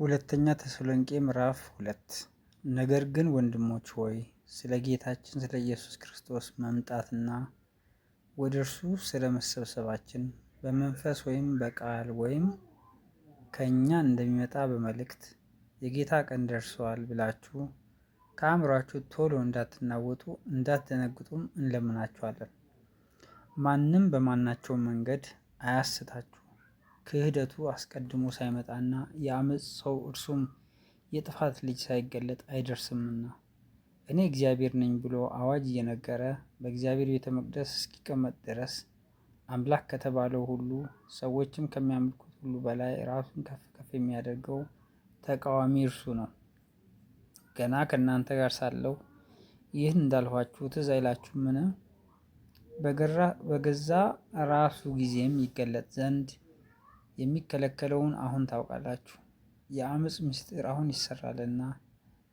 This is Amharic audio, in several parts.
ሁለተኛ ተሰሎንቄ ምዕራፍ 2 ነገር ግን ወንድሞች ሆይ ስለ ጌታችን ስለ ኢየሱስ ክርስቶስ መምጣትና ወደ እርሱ ስለ መሰብሰባችን በመንፈስ ወይም በቃል ወይም ከእኛ እንደሚመጣ በመልእክት የጌታ ቀን ደርሷል ብላችሁ ከአእምሯችሁ ቶሎ እንዳትናወጡ እንዳትደነግጡም እንለምናችኋለን። ማንም በማናቸውም መንገድ አያስታችሁ። ክህደቱ አስቀድሞ ሳይመጣና የአመፅ ሰው እርሱም የጥፋት ልጅ ሳይገለጥ አይደርስምና። እኔ እግዚአብሔር ነኝ ብሎ አዋጅ እየነገረ በእግዚአብሔር ቤተ መቅደስ እስኪቀመጥ ድረስ አምላክ ከተባለው ሁሉ ሰዎችም ከሚያመልኩት ሁሉ በላይ ራሱን ከፍ ከፍ የሚያደርገው ተቃዋሚ እርሱ ነው። ገና ከእናንተ ጋር ሳለሁ ይህን እንዳልኋችሁ ትዝ አይላችሁምን? በገዛ ራሱ ጊዜም ይገለጥ ዘንድ የሚከለከለውን አሁን ታውቃላችሁ። የአመፅ ምስጢር አሁን ይሰራልና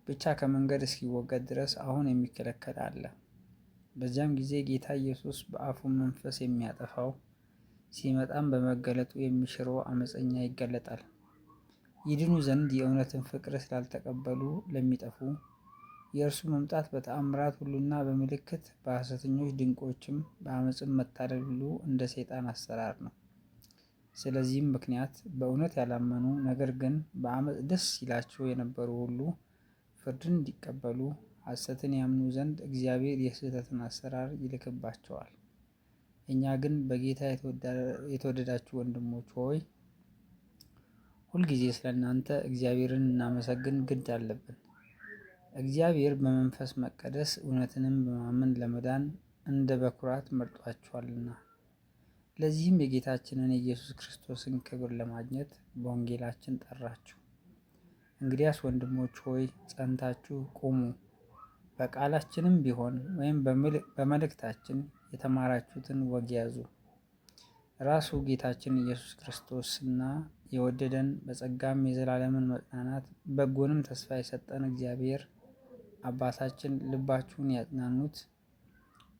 ብቻ ከመንገድ እስኪወገድ ድረስ አሁን የሚከለከል አለ። በዚያም ጊዜ ጌታ ኢየሱስ በአፉ መንፈስ የሚያጠፋው ሲመጣም በመገለጡ የሚሽረው አመፀኛ ይገለጣል። ይድኑ ዘንድ የእውነትን ፍቅር ስላልተቀበሉ ለሚጠፉ የእርሱ መምጣት በተአምራት ሁሉና በምልክት በሐሰተኞች ድንቆችም በአመፅም መታለል ሁሉ እንደ ሰይጣን አሰራር ነው። ስለዚህም ምክንያት በእውነት ያላመኑ ነገር ግን በአመፅ ደስ ይላቸው የነበሩ ሁሉ ፍርድን እንዲቀበሉ ሐሰትን ያምኑ ዘንድ እግዚአብሔር የስህተትን አሰራር ይልክባቸዋል። እኛ ግን በጌታ የተወደዳችሁ ወንድሞች ሆይ ሁልጊዜ ስለ እናንተ እግዚአብሔርን እናመሰግን ግድ አለብን። እግዚአብሔር በመንፈስ መቀደስ እውነትንም በማመን ለመዳን እንደ በኩራት መርጧችኋልና። ለዚህም የጌታችንን የኢየሱስ ክርስቶስን ክብር ለማግኘት በወንጌላችን ጠራችሁ። እንግዲያስ ወንድሞች ሆይ ጸንታችሁ ቁሙ። በቃላችንም ቢሆን ወይም በመልእክታችን የተማራችሁትን ወግ ያዙ። ራሱ ጌታችን ኢየሱስ ክርስቶስና የወደደን በጸጋም የዘላለምን መጽናናት በጎንም ተስፋ የሰጠን እግዚአብሔር አባታችን ልባችሁን ያጽናኑት፣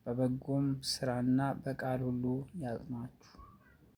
በበጎም ስራና በቃል ሁሉ ያጽናችሁ።